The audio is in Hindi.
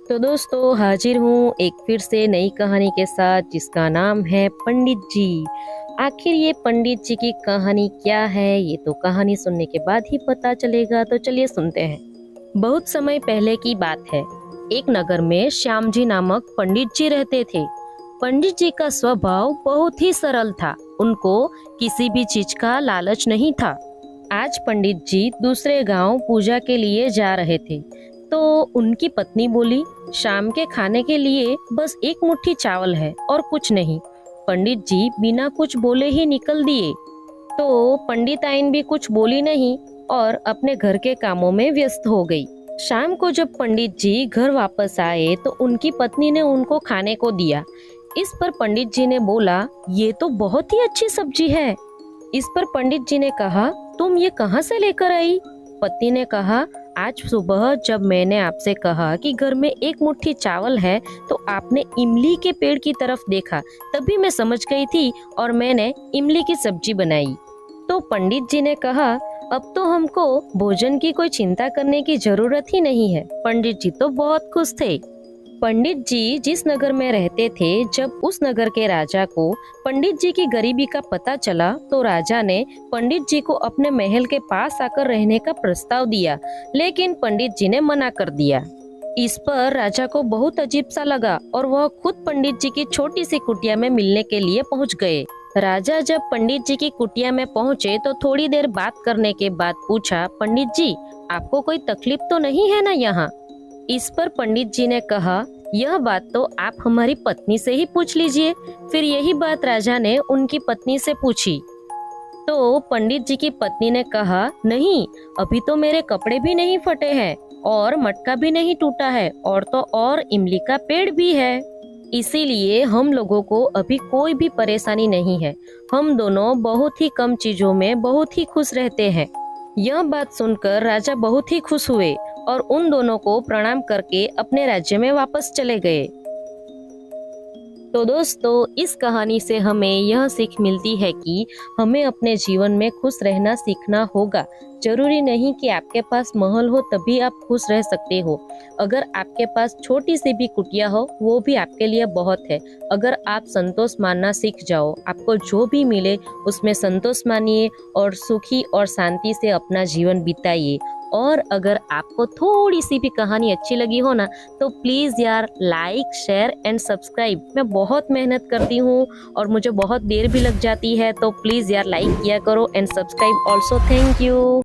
तो दोस्तों हाजिर हूँ एक फिर से नई कहानी के साथ जिसका नाम है पंडित जी। आखिर ये पंडित जी की कहानी क्या है ये तो कहानी सुनने के बाद ही पता चलेगा, तो चलिए सुनते हैं। बहुत समय पहले की बात है। एक नगर में श्याम जी नामक पंडित जी रहते थे। पंडित जी का स्वभाव बहुत ही सरल था। उनको किसी भी चीज का लालच नहीं था। आज पंडित जी दूसरे गांव पूजा के लिए जा रहे थे, तो उनकी पत्नी बोली, शाम के खाने के लिए बस एक मुट्ठी चावल है और कुछ नहीं। पंडित जी बिना कुछ बोले ही निकल दिए। तो पंडिताइन भी कुछ बोली नहीं और अपने घर के कामों में व्यस्त हो गई। शाम को जब पंडित जी घर वापस आए तो उनकी पत्नी ने उनको खाने को दिया। इस पर पंडित जी ने बोला, ये तो बहुत ही अच्छी सब्जी है। इस पर पंडित जी ने कहा, तुम ये कहाँ से लेकर आई? पत्नी ने कहा, आज सुबह जब मैंने आपसे कहा कि घर में एक मुट्ठी चावल है तो आपने इमली के पेड़ की तरफ देखा, तभी मैं समझ गई थी और मैंने इमली की सब्जी बनाई। तो पंडित जी ने कहा, अब तो हमको भोजन की कोई चिंता करने की जरूरत ही नहीं है। पंडित जी तो बहुत खुश थे। पंडित जी जिस नगर में रहते थे, जब उस नगर के राजा को पंडित जी की गरीबी का पता चला तो राजा ने पंडित जी को अपने महल के पास आकर रहने का प्रस्ताव दिया, लेकिन पंडित जी ने मना कर दिया। इस पर राजा को बहुत अजीब सा लगा और वह खुद पंडित जी की छोटी सी कुटिया में मिलने के लिए पहुंच गए। राजा जब पंडित जी की कुटिया में पहुंचे तो थोड़ी देर बात करने के बाद पूछा, पंडित जी आपको कोई तकलीफ तो नहीं है ना यहाँ? इस पर पंडित जी ने कहा, यह बात तो आप हमारी पत्नी से ही पूछ लीजिए। फिर यही बात राजा ने उनकी पत्नी से पूछी। तो पंडित जी की पत्नी ने कहा, नहीं, अभी तो मेरे कपड़े भी नहीं फटे हैं और मटका भी नहीं टूटा है और तो और इमली का पेड़ भी है। इसीलिए हम लोगों को अभी कोई भी परेशानी नहीं है। हम दोनों बहुत ही कम चीजों में बहुत ही खुश रहते हैं। यह बात सुनकर राजा बहुत ही खुश हुए और उन दोनों को प्रणाम करके अपने राज्य में वापस चले गए। तो दोस्तों इस कहानी से हमें यह सीख मिलती है कि हमें अपने जीवन में खुश रहना सीखना होगा। जरूरी नहीं कि आपके पास महल हो तभी आप खुश रह सकते हो। अगर आपके पास छोटी सी भी कुटिया हो वो भी आपके लिए बहुत है। अगर आप संतोष मानना सीख जाओ, आपको जो भी मिले उसमें संतोष मानिए और सुखी और शांति से अपना जीवन बिताइए। और अगर आपको थोड़ी सी भी कहानी अच्छी लगी हो ना, तो प्लीज़ यार लाइक शेयर एंड सब्सक्राइब। मैं बहुत मेहनत करती हूँ और मुझे बहुत देर भी लग जाती है, तो प्लीज़ यार लाइक किया करो and subscribe also. Thank you.